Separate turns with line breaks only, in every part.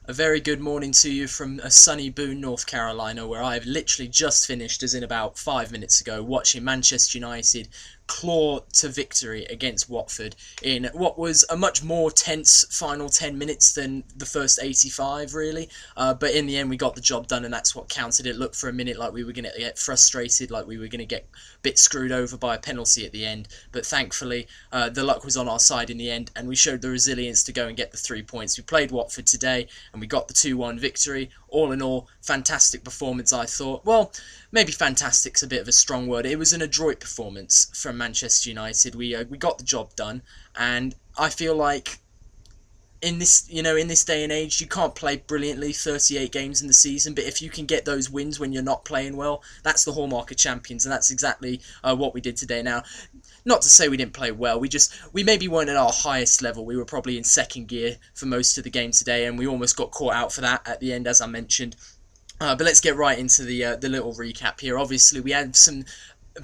A very good morning to you from a sunny Boone, North Carolina, where I've literally just finished, as in about 5 minutes ago, watching Manchester United claw to victory against Watford in what was a much more tense final 10 minutes than the first 85, really. But in the end, we got the job done, and that's what counted. It looked for a minute like we were going to get frustrated, like we were going to get a bit screwed over by a penalty at the end. But thankfully, the luck was on our side in the end, and we showed the resilience to go and get the 3 points. We played Watford today, and we got the 2-1 victory. All in all, fantastic performance, I thought. Well, maybe fantastic's a bit of a strong word. It was an adroit performance from Manchester United. We got the job done, and I feel like in this day and age, you can't play brilliantly 38 games in the season, but if you can get those wins when you're not playing well, that's the hallmark of champions, and that's exactly what we did today. Now, not to say we didn't play well, we maybe weren't at our highest level. We were probably in second gear for most of the game today, and we almost got caught out for that at the end, as I mentioned. But let's get right into the little recap here. Obviously, we had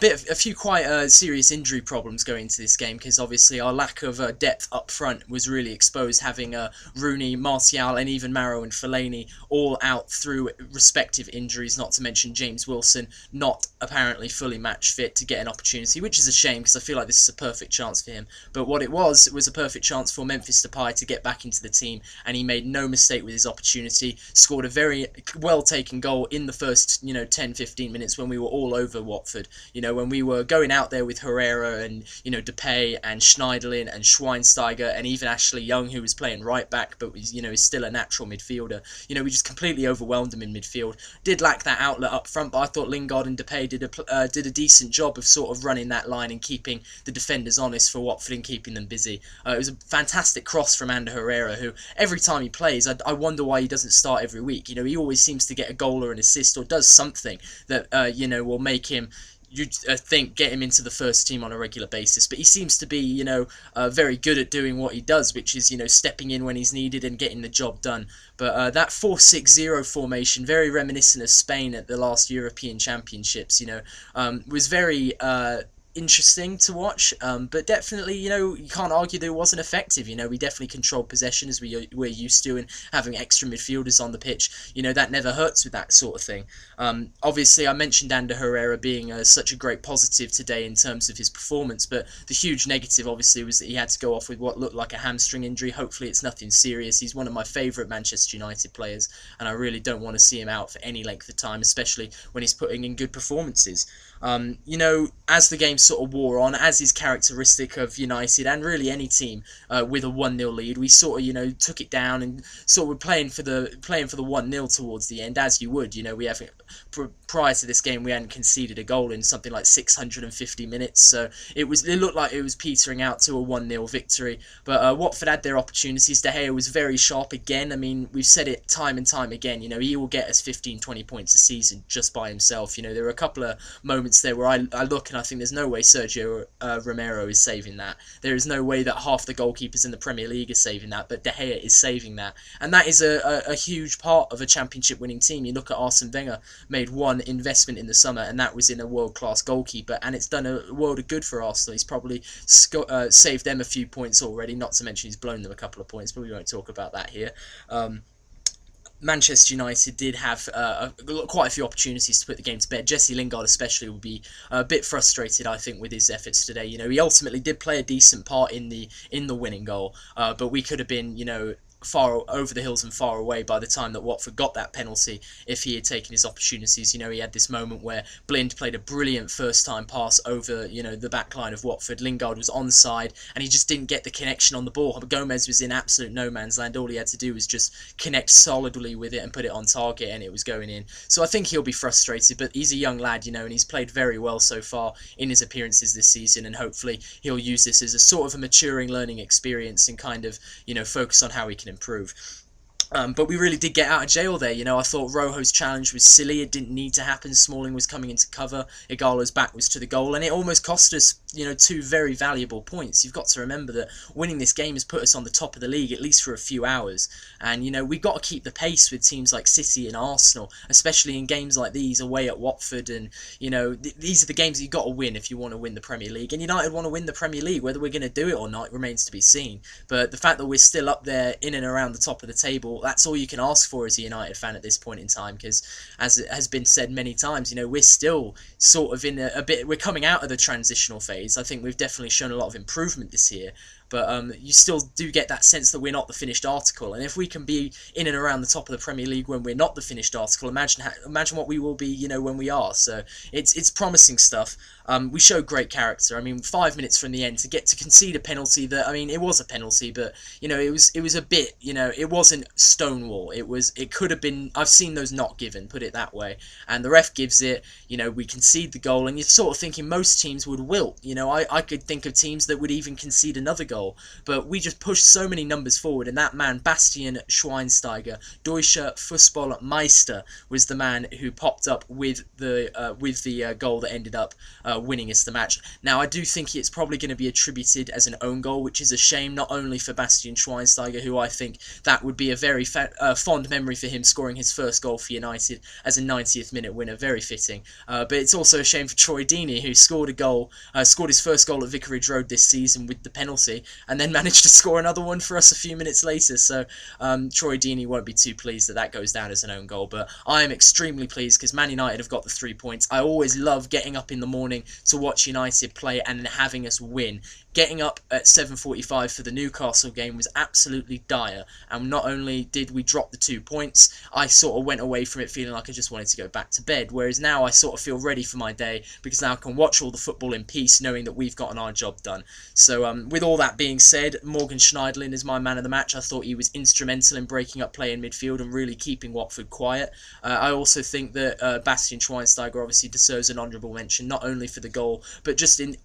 a few quite serious injury problems going into this game, because obviously our lack of depth up front was really exposed, having Rooney, Martial and even Maro and Fellaini all out through respective injuries, not to mention James Wilson not apparently fully match fit to get an opportunity, which is a shame because I feel like this is a perfect chance for him. But what it was a perfect chance for Memphis Depay to get back into the team, and he made no mistake with his opportunity, scored a very well taken goal in the first 10-15 minutes when we were all over Watford. When we were going out there with Herrera and, Depay and Schneiderlin and Schweinsteiger and even Ashley Young, who was playing right back, but was, is still a natural midfielder. We just completely overwhelmed him in midfield. Did lack that outlet up front, but I thought Lingard and Depay did a decent job of sort of running that line and keeping the defenders honest for Watford and keeping them busy. It was a fantastic cross from Ander Herrera, who every time he plays, I wonder why he doesn't start every week. He always seems to get a goal or an assist or does something that, will make him, you'd think, get him into the first team on a regular basis. But he seems to be, very good at doing what he does, which is, stepping in when he's needed and getting the job done. But that 4-6-0 formation, very reminiscent of Spain at the last European Championships, was very interesting to watch, but definitely, you can't argue that it wasn't effective. We definitely controlled possession as we're used to, and having extra midfielders on the pitch, that never hurts with that sort of thing. Obviously, I mentioned Ander Herrera being such a great positive today in terms of his performance, but the huge negative, obviously, was that he had to go off with what looked like a hamstring injury. Hopefully, it's nothing serious. He's one of my favourite Manchester United players, and I really don't want to see him out for any length of time, especially when he's putting in good performances. As the game sort of wore on, as is characteristic of United and really any team with a 1-0 lead, we sort of took it down and sort of were playing for the 1-0 towards the end, as you would. We haven't, prior to this game, we hadn't conceded a goal in something like 650 minutes, so it looked like it was petering out to a 1-0 victory. But Watford had their opportunities. De Gea was very sharp again. I mean, we've said it time and time again. He will get us 15-20 points a season just by himself. There were a couple of moments there where I look and I think there's no way Sergio Romero is saving that. There is no way that half the goalkeepers in the Premier League are saving that, but De Gea is saving that. And that is a huge part of a championship winning team. You look at Arsene Wenger, made one investment in the summer, and that was in a world-class goalkeeper, and it's done a world of good for Arsenal. He's probably saved them a few points already, not to mention he's blown them a couple of points, but we won't talk about that here. Manchester United did have quite a few opportunities to put the game to bed. Jesse Lingard especially would be a bit frustrated, I think, with his efforts today. He ultimately did play a decent part in the winning goal, but we could have been, far over the hills and far away by the time that Watford got that penalty if he had taken his opportunities. He had this moment where Blind played a brilliant first time pass over the back line of Watford. Lingard was onside and he just didn't get the connection on the ball. Gomez was in absolute no man's land. All he had to do was just connect solidly with it and put it on target, and it was going in. So I think he'll be frustrated, but he's a young lad, and he's played very well so far in his appearances this season, and hopefully he'll use this as a sort of a maturing learning experience and kind of focus on how he can improve. But we really did get out of jail there. I thought Rojo's challenge was silly. It didn't need to happen. Smalling was coming into cover. Igalo's back was to the goal, and it almost cost us, two very valuable points. You've got to remember that winning this game has put us on the top of the league, at least for a few hours. And, we've got to keep the pace with teams like City and Arsenal, especially in games like these away at Watford. And, these are the games you've got to win if you want to win the Premier League. And United want to win the Premier League. Whether we're going to do it or not remains to be seen. But the fact that we're still up there in and around the top of the table that's all you can ask for as a United fan at this point in time, because as it has been said many times, you know, we're still sort of in a bit, we're coming out of the transitional phase. I think we've definitely shown a lot of improvement this year, but you still do get that sense that we're not the finished article. And if we can be in and around the top of the Premier League when we're not the finished article, imagine what we will be, you know, when we are. So it's promising stuff. We showed great character. I mean, 5 minutes from the end to get to concede a penalty that, I mean, it was a penalty, but you know, it was a bit, you know, it wasn't Stonewall. It could have been. I've seen those not given, put it that way. And the ref gives it. You know, we concede the goal, and you're sort of thinking most teams would wilt. You know, I could think of teams that would even concede another goal. But we just pushed so many numbers forward, and that man, Bastian Schweinsteiger, Deutscher Fußballmeister, was the man who popped up with the goal that ended up winning us the match. Now, I do think it's probably going to be attributed as an own goal, which is a shame, not only for Bastian Schweinsteiger, who I think that would be a very fond memory for him, scoring his first goal for United as a 90th minute winner, very fitting. But it's also a shame for Troy Deeney, who scored his first goal at Vicarage Road this season with the penalty, and then managed to score another one for us a few minutes later. So Troy Deeney won't be too pleased that goes down as an own goal, but I am extremely pleased because Man United have got the 3 points. I always love getting up in the morning to watch United play and then having us win. Getting up at 7:45 for the Newcastle game was absolutely dire, and not only did we drop the 2 points, I sort of went away from it feeling like I just wanted to go back to bed, whereas now I sort of feel ready for my day because now I can watch all the football in peace knowing that we've gotten our job done. So with all that being said, Morgan Schneiderlin is my man of the match. I thought he was instrumental in breaking up play in midfield and really keeping Watford quiet. I also think that Bastian Schweinsteiger obviously deserves an honourable mention, not only for the goal, but just in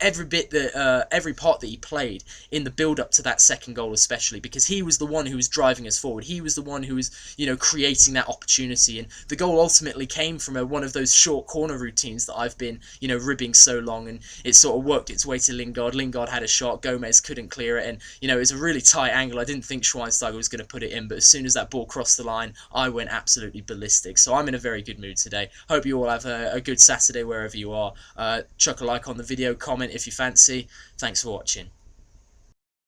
every part that he played in the build-up to that second goal, especially because he was the one who was driving us forward. He was the one who was, you know, creating that opportunity, and the goal ultimately came from one of those short corner routines that I've been, you know, ribbing so long, and it sort of worked its way to Lingard. Lingard had a shot, Gomez couldn't clear it, and you know, it was a really tight angle. I didn't think Schweinsteiger was going to put it in, but as soon as that ball crossed the line, I went absolutely ballistic. So I'm in a very good mood today. Hope you all have a good Saturday wherever you are. Chuck a like on the video, comment if you fancy. Thanks for watching.